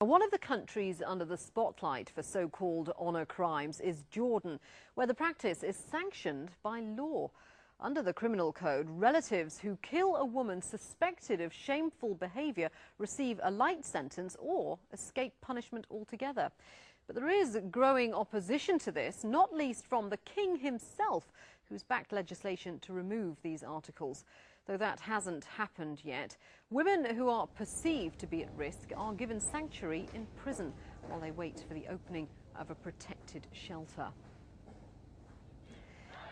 One of the countries under the spotlight for so-called honour crimes is Jordan, where the practice is sanctioned by law. Under the criminal code, relatives who kill a woman suspected of shameful behaviour receive a light sentence or escape punishment altogether. But there is growing opposition to this, not least from the king himself, who's backed legislation to remove these articles. Though that hasn't happened yet, women who are perceived to be at risk are given sanctuary in prison while they wait for the opening of a protected shelter.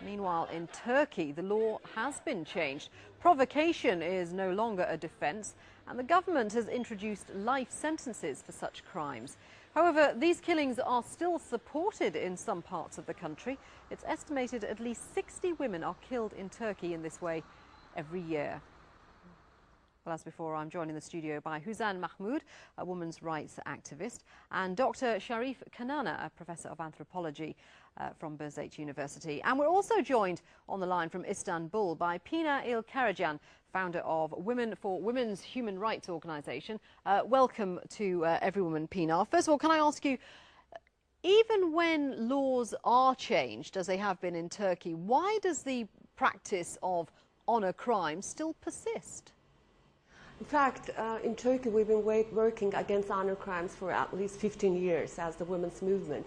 Meanwhile, in Turkey, the law has been changed. Provocation is no longer a defence, and the government has introduced life sentences for such crimes. However, these killings are still supported in some parts of the country. It's estimated at least 60 women are killed in Turkey in this way every year. Well, as before, I'm joined in the studio by Huzan Mahmoud, a women's rights activist, and Dr. Sharif Kanana, a professor of anthropology from Boğaziçi University. And we're also joined on the line from Istanbul by Pina İlkaracan, founder of Women for Women's Human Rights Organization. Welcome to Every Woman, Pina. First of all, can I ask you, even when laws are changed, as they have been in Turkey, why does the practice of honour crimes still persist? In fact, in Turkey we've been working against honour crimes for at least 15 years as the women's movement.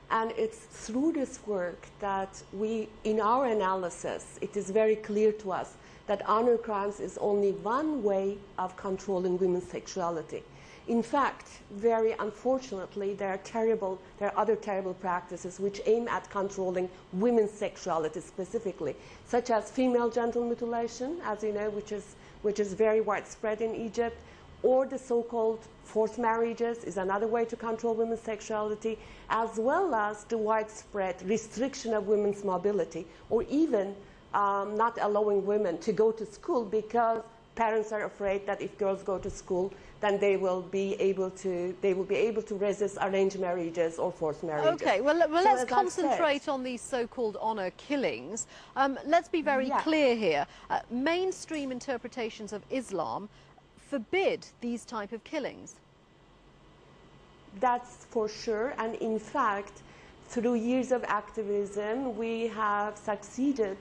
And it's through this work that in our analysis, it is very clear to us that honour crimes is only one way of controlling women's sexuality. In fact, very unfortunately, there are other terrible practices which aim at controlling women's sexuality specifically, such as female genital mutilation, as you know, which is very widespread in Egypt, or the so-called forced marriages is another way to control women's sexuality, as well as the widespread restriction of women's mobility, or even not allowing women to go to school because parents are afraid that if girls go to school, then they will be able to resist arranged marriages or forced marriages. Okay, well let's concentrate on these so-called honour killings. Let's be very clear here. Mainstream interpretations of Islam forbid these type of killings. That's for sure, and in fact, through years of activism, we have succeeded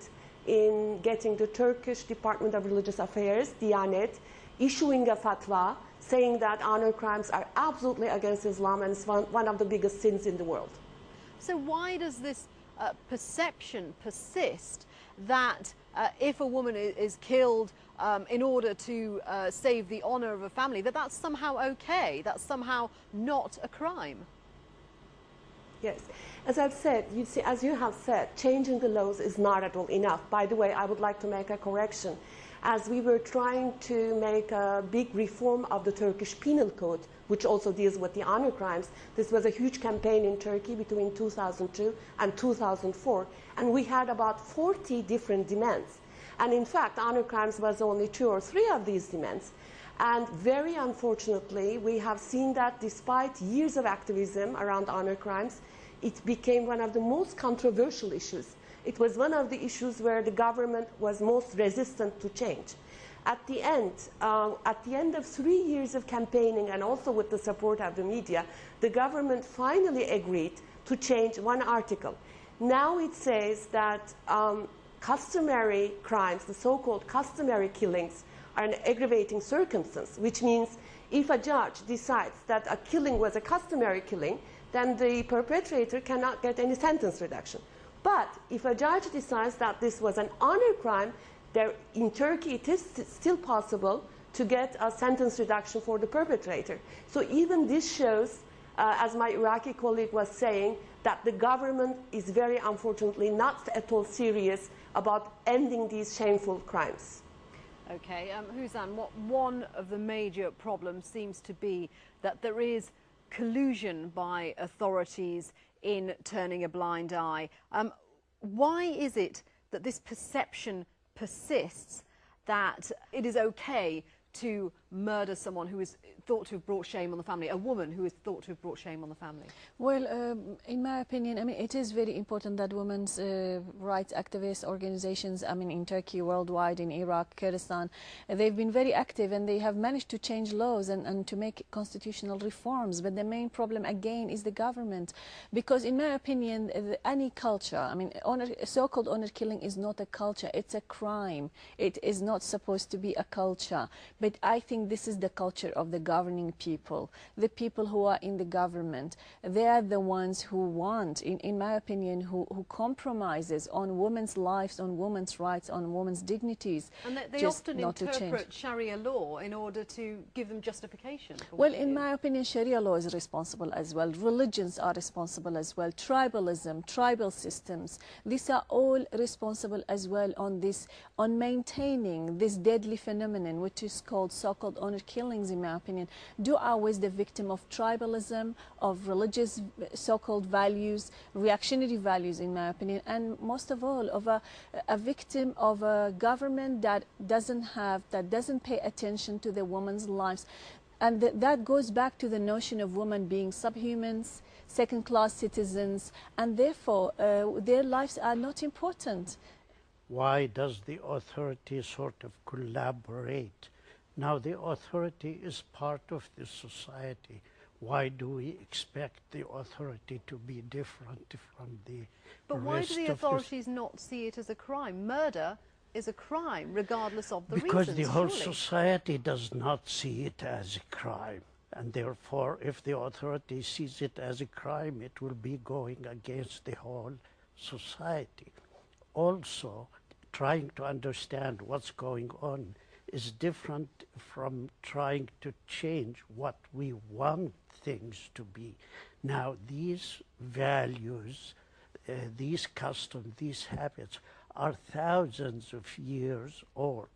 in getting the Turkish Department of Religious Affairs, Diyanet, issuing a fatwa saying that honour crimes are absolutely against Islam and it's one of the biggest sins in the world. So why does this perception persist that if a woman is killed in order to save the honour of a family, that's somehow okay, that's somehow not a crime? Yes. As I've said, as you have said, changing the laws is not at all enough. By the way, I would like to make a correction. As we were trying to make a big reform of the Turkish Penal Code, which also deals with the honour crimes, this was a huge campaign in Turkey between 2002 and 2004, and we had about 40 different demands. And in fact, honour crimes was only 2 or 3 of these demands. And very unfortunately, we have seen that despite years of activism around honour crimes, it became one of the most controversial issues. It was one of the issues where the government was most resistant to change. At the end of 3 years of campaigning and also with the support of the media, the government finally agreed to change one article. Now it says that customary crimes, the so-called customary killings, are an aggravating circumstance, which means if a judge decides that a killing was a customary killing, then the perpetrator cannot get any sentence reduction. But if a judge decides that this was an honour crime, in Turkey it is still possible to get a sentence reduction for the perpetrator. So even this shows, as my Iraqi colleague was saying, that the government is very unfortunately not at all serious about ending these shameful crimes. Okay, Huzan, one of the major problems seems to be that there is collusion by authorities in turning a blind eye. Why is it that this perception persists that it is okay to murder someone who is thought to have brought shame on the family, a woman who is thought to have brought shame on the family? Well, in my opinion, I mean, it is very important that women's rights activist organizations, I mean, in Turkey, worldwide, in Iraq, Kurdistan, they've been very active and they have managed to change laws and to make constitutional reforms. But the main problem, again, is the government. Because in my opinion, any culture, I mean, so-called honor killing is not a culture, it's a crime. It is not supposed to be a culture. But I think this is the culture of the governing people, the people who are in the government. They are the ones who want, in my opinion, who compromises on women's lives, on women's rights, on women's dignities. And they often interpret Sharia law in order to give them justification. Well, in my opinion, Sharia law is responsible as well. Religions are responsible as well. Tribalism, tribal systems, these are all responsible as well on this, on maintaining this deadly phenomenon, which is called so-called honor killings, in my opinion. Do always the victim of tribalism, of religious so-called values, reactionary values, in my opinion, and most of all of a victim of a government that doesn't pay attention to the women's lives. And that goes back to the notion of women being subhumans, second-class citizens, and therefore their lives are not important. Why does the authority sort of collaborate? Now the authority is part of the society. Why do we expect the authority to be different from the rest of But why do the authorities not see it as a crime? Murder is a crime, regardless of the because reasons, the whole surely. society does not see it as a crime. And therefore, if the authority sees it as a crime, it will be going against the whole society. Also, trying to understand what's going on is different from trying to change what we want things to be. Now, these values, these customs, these habits are thousands of years old.